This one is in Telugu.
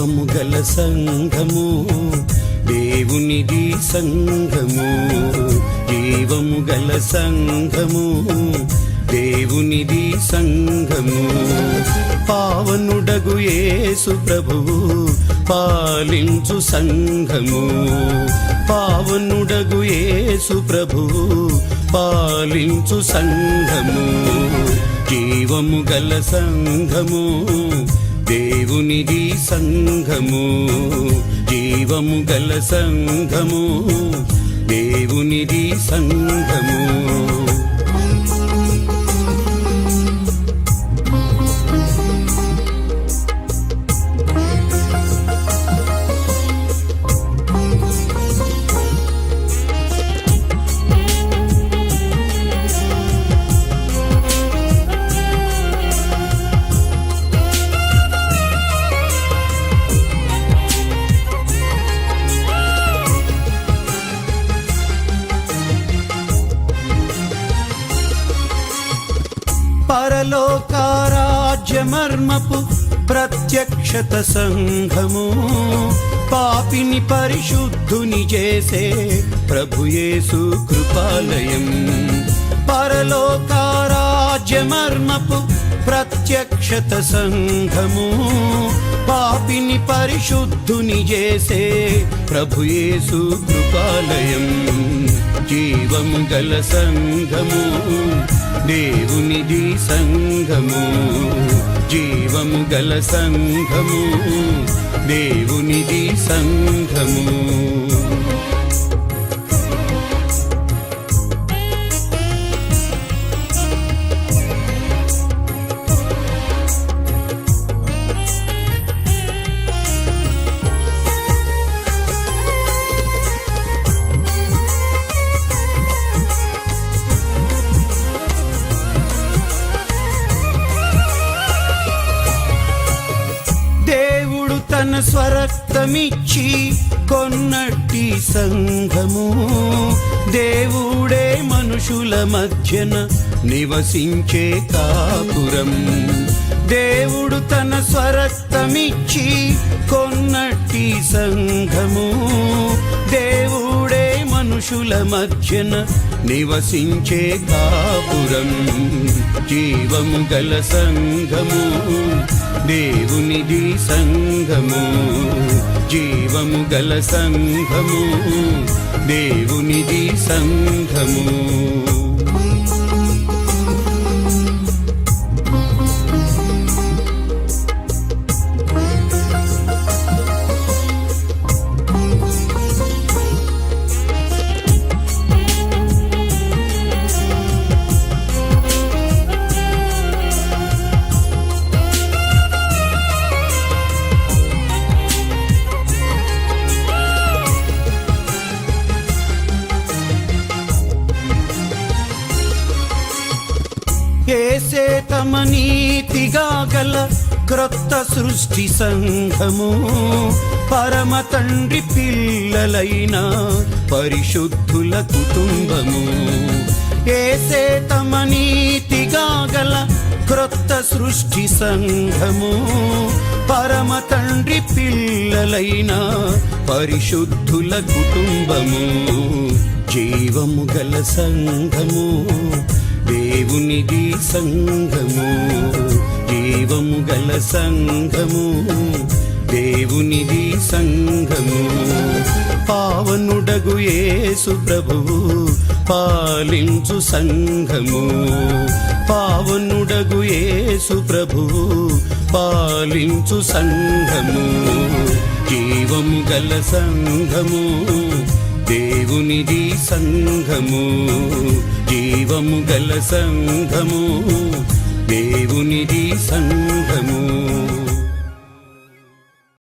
జీవము గల సంఘము దేవునిది సంఘము, జీవము గల సంఘము దేవునిది సంఘము. పావనుడగు యేసు ప్రభువు పాలించు సంఘము, పావనుడగు యేసు ప్రభువు పాలించు సంఘము. జీవము గల సంఘము దేవునిది సంఘము, జీవము గల సంఘము దేవునిది సంఘము. పరలోకారాజ్యమర్మపు ప్రత్యక్షత సంఘము, పాపిని పరిశుద్ధుని చేసే ప్రభుయేసు కృపాలయం. పరలోకారాజ్యమర్మపు ప్రత్యక్షత సంఘము, పాపిని పరిశుద్ధుని చేసే ప్రభుయేసు కృపాలయం. జీవము గల సంఘము దేవునిది సంఘము, జీవము గల సంఘము దేవునిది సంఘము. తన స్వరక్తమిచ్చి కొన్నట్టి సంఘము, దేవుడే మనుషుల మధ్యన నివసించే కాపురం. దేవుడు తన స్వరక్తమిచ్చి కొన్నట్టి సంఘము, దేవుడే మనుషుల మధ్యన నివసించే కాపురం. జీవము గల సంఘము దేవునిది సంఘము, జీవము గల సంఘము దేవునిది సంఘము. యేసే తమ నీతిగా గల క్రొత్త సృష్టి సంఘము, పరమ తండ్రి పిల్లలైన పరిశుద్ధుల కుటుంబము. యేసే తమ నీతిగా గల క్రొత్త సృష్టి సంఘము, పరమ తండ్రి పిల్లలైన పరిశుద్ధుల కుటుంబము. జీవము గల సంఘము దేవునిది సంఘము, జీవము గల సంఘము దేవునిది సంఘము. పావనుడగు యేసు ప్రభువు పాలించు సంఘము, పావనుడగు యేసు ప్రభువు పాలించు సంఘము. జీవము గల సంఘము దేవునిది సంఘము, జీవము గల సంఘము దేవునిది సంఘము.